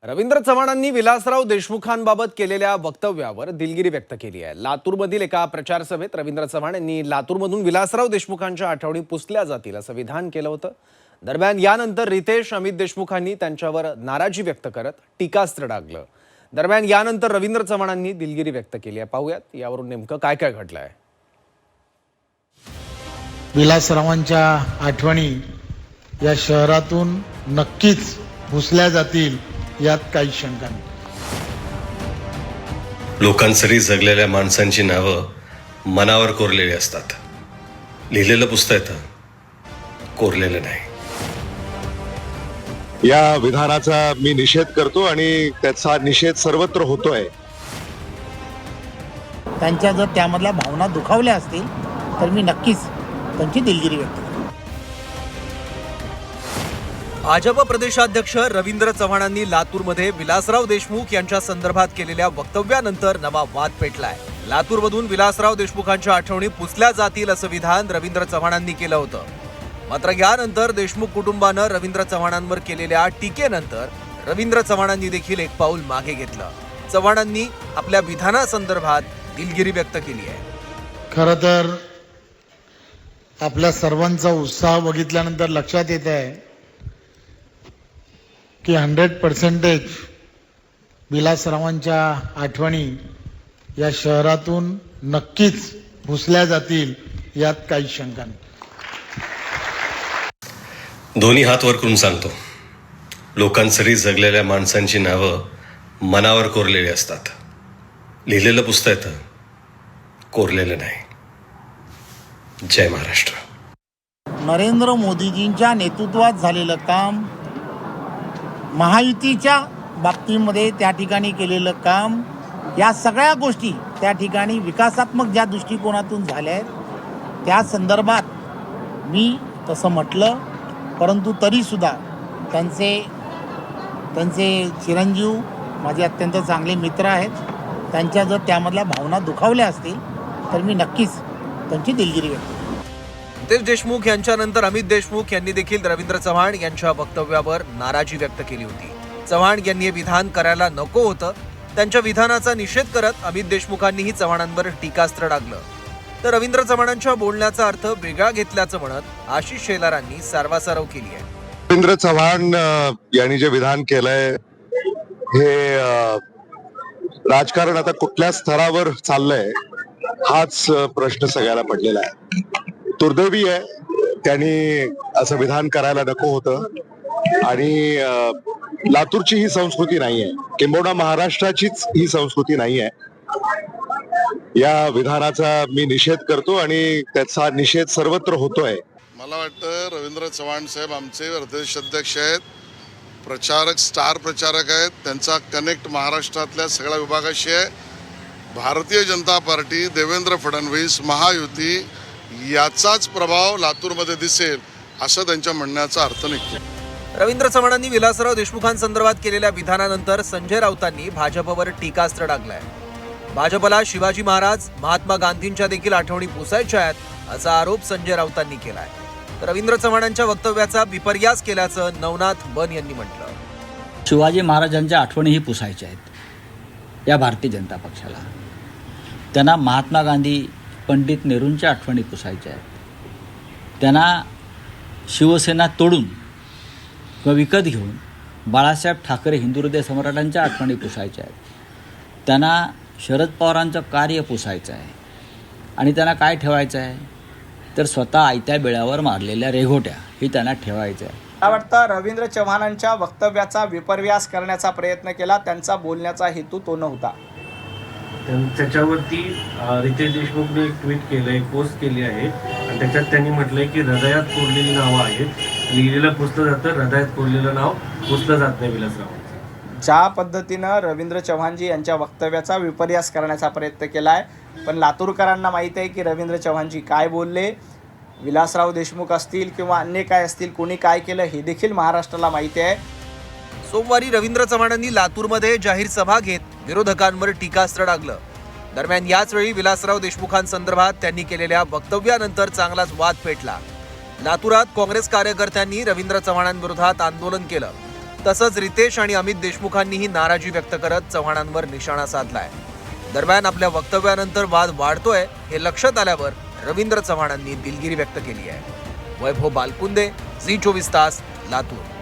रवींद्र चव्हाणांनी विलासराव देशमुखांबाबत केलेल्या वक्तव्यावर दिलगिरी व्यक्त केली आहे। लातूरमधील एका प्रचार सभेत रवींद्र चव्हाण यांनी लातूरमधून विलासराव देशमुखांच्या आठवणी पुसल्या जातील असं विधान केलं होतं। दरम्यान यानंतर रितेश अमित देशमुखांनी त्यांच्यावर नाराजी व्यक्त करत टीकास्त्र डागलं। दरम्यान यानंतर रवींद्र चव्हाणांनी दिलगिरी व्यक्त केली आहे। पाहूयात यावरून नेमकं काय काय घडलंय। विलासरावांच्या आठवणी या शहरातून नक्कीच पुसल्या जातील यात काही शंका नाही। लोकांसाठी जगलेल्या माणसांची नावं मनावर कोरलेली असतात। लिहिलेलं पुसता येतं, कोरलेलं नाही। या विधानाचा मी निषेध करतो आणि त्याचा निषेध सर्वत्र होतोय। त्यांच्या जर त्यामधल्या भावना दुखावल्या असतील तर मी नक्कीच त्यांची दिलगिरी व्यक्त करतो। भाजप प्रदेशाध्यक्ष रवींद्र चव्हाणांनी लातूरमध्ये विलासराव देशमुख यांच्या संदर्भात केलेल्या वक्तव्यानंतर नवा वाद पेटलाय। लातूरमधून विलासराव देशमुखांच्या आठवणी पुसल्या जातील असं विधान रवींद्र चव्हाणांनी केलं होतं। मात्र यानंतर देशमुख कुटुंबानं रवींद्र चव्हाणांवर केलेल्या टीकेनंतर रवींद्र चव्हाणांनी देखील एक पाऊल मागे घेतलं। चव्हाणांनी आपल्या विधानासंदर्भात दिलगिरी व्यक्त केली आहे। खरं तर आपल्या सर्वांचा उत्साह बघितल्यानंतर लक्षात येत आहे की 100% विलासरावांच्या आठवणी या शहरातून नक्कीच पुसल्या जातील यात काही शंका नाही। दोन्ही हात वर करून सांगतो, लोकांसाठी जगलेल्या माणसांची नावं मनावर कोरलेली असतात। लिहिलेलं पुसता येतं, कोरलेलं नाही। जय महाराष्ट्र। नरेंद्र मोदीजींच्या नेतृत्वात झालेलं काम, महायुतीच्या बाबतीमध्ये त्या ठिकाणी केलेलं काम, या सगळ्या गोष्टी त्या ठिकाणी विकासात्मक ज्या दृष्टिकोनातून झाल्या आहेत त्या संदर्भात मी तसं म्हटलं। परंतु तरीसुद्धा त्यांचे चिरंजीव माझे अत्यंत चांगले मित्र आहेत। त्यांच्या जर त्यामधल्या भावना दुखावल्या असतील तर मी नक्कीच त्यांची दिलगिरी व्यक्त करतो। रितेश देशमुख यांच्यानंतर अमित देशमुख यांनी देखील रवींद्र चव्हाण यांच्या वक्तव्यावर नाराजी व्यक्त केली होती। चव्हाण यांनी हे विधान करायला नको होतं। त्यांच्या विधानाचा निषेध करत अमित देशमुखांनीही चव्हाणांवर टीकास्त्र डागलं। तर रवींद्र चव्हाणांच्या बोलण्याचा अर्थ वेगळा घेतल्याचं म्हणत आशिष शेलारांनी सारवासारव केली आहे। रवींद्र चव्हाण यांनी जे विधान केलंय हे राजकारण आता कुठल्या स्तरावर चाललंय हाच प्रश्न सगळ्याला पडलेला आहे। दुर्दैवी आहे, त्यांनी असं विधान करायला नको होतं आणि लातूरची ही संस्कृती नाहीये, किंबहुना महाराष्ट्राचीच ही संस्कृती नाहीये। या विधानाचा मी निषेध करतो आणि त्याचा निषेध सर्वत्र होतोय। मला वाटतं रवींद्र चव्हाण साहेब आमचे प्रदेशाध्यक्ष आहेत, प्रचारक, स्टार प्रचारक आहेत। त्यांचा कनेक्ट महाराष्ट्रातल्या सगळ्या विभागाशी आहे। भारतीय जनता पार्टी, देवेंद्र फडणवीस, महायुती याचाच प्रभाव लातूरमध्ये दिसेल असं त्यांच्या म्हणण्याचा अर्थ निघतो। रवींद्र चव्हाणांनी विलासराव देशमुखांसंदर्भात केलेल्या विधानानंतर संजय राऊतांनी भाजपवर टीकास्त्र डागलंय। भाजपला शिवाजी महाराज, महात्मा गांधींच्या देखील आठवणी पुसायच्या आहेत असा आरोप संजय राऊतांनी केलाय। तर रवींद्र चव्हाणांच्या वक्तव्याचा विपर्यास केल्याचं नवनाथ बन यांनी म्हटलं। शिवाजी महाराजांच्या आठवणीही पुसायच्या आहेत या भारतीय जनता पक्षाला। त्यांना महात्मा गांधी, पंडित नेहरूंच्या आठवणी पुसायच्या आहेत। त्यांना शिवसेना तोडून किंवा विकत घेऊन बाळासाहेब ठाकरे, हिंदू हृदय सम्राटांच्या आठवणी पुसायच्या आहेत। त्यांना शरद पवारांचं कार्य पुसायचं आहे आणि त्यांना काय ठेवायचं आहे तर स्वतः आयत्या बिळावर मारलेल्या रेघोट्या ही त्यांना ठेवायचं आहे। मला वाटतं रवींद्र चव्हाणांच्या वक्तव्याचा विपर्यास करण्याचा प्रयत्न केला, त्यांचा बोलण्याचा हेतू तो नव्हता। त्याच्यावरती रितेश देशमुखने एक ट्विट केलं, एक पोस्ट केली आहे आणि त्याच्यात त्यांनी म्हटलंय की हृदयात कोरलेली नावं आहेत, लिहिलेलं पुसलं जातं, हृदयात कोरलेलं नाव पुसलं जात नाही विलासराव। ज्या पद्धतीनं रवींद्र चव्हाणजी यांच्या वक्तव्याचा विपर्यास करण्याचा प्रयत्न केला आहे, पण लातूरकरांना माहीत आहे की रवींद्र चव्हाणजी काय बोलले। विलासराव देशमुख असतील किंवा अन्य काय असतील, कोणी काय केलं हे देखील महाराष्ट्राला माहिती आहे। सोमवारी रवींद्र चव्हाणांनी लातूरमध्ये जाहीर सभा घेत विरोधकांवर टीकास्त्र डागलं। दरम्यान याच वेळी विलासराव देशमुखांसंदर्भात त्यांनी केलेल्या वक्तव्यानंतर चांगलाच वाद पेटला। लातूरात काँग्रेस कार्यकर्त्यांनी रवींद्र चव्हाणांविरोधात आंदोलन केलं। तसंच रितेश आणि अमित देशमुखांनीही नाराजी व्यक्त करत चव्हाणांवर निशाणा साधलाय. दरम्यान आपल्या वक्तव्यानंतर वाद वाढतोय हे लक्षात आल्यावर रवींद्र चव्हाणांनी दिलगिरी व्यक्त केली आहे. वैभव बालकुंदे, झी 24 तास, लातूर.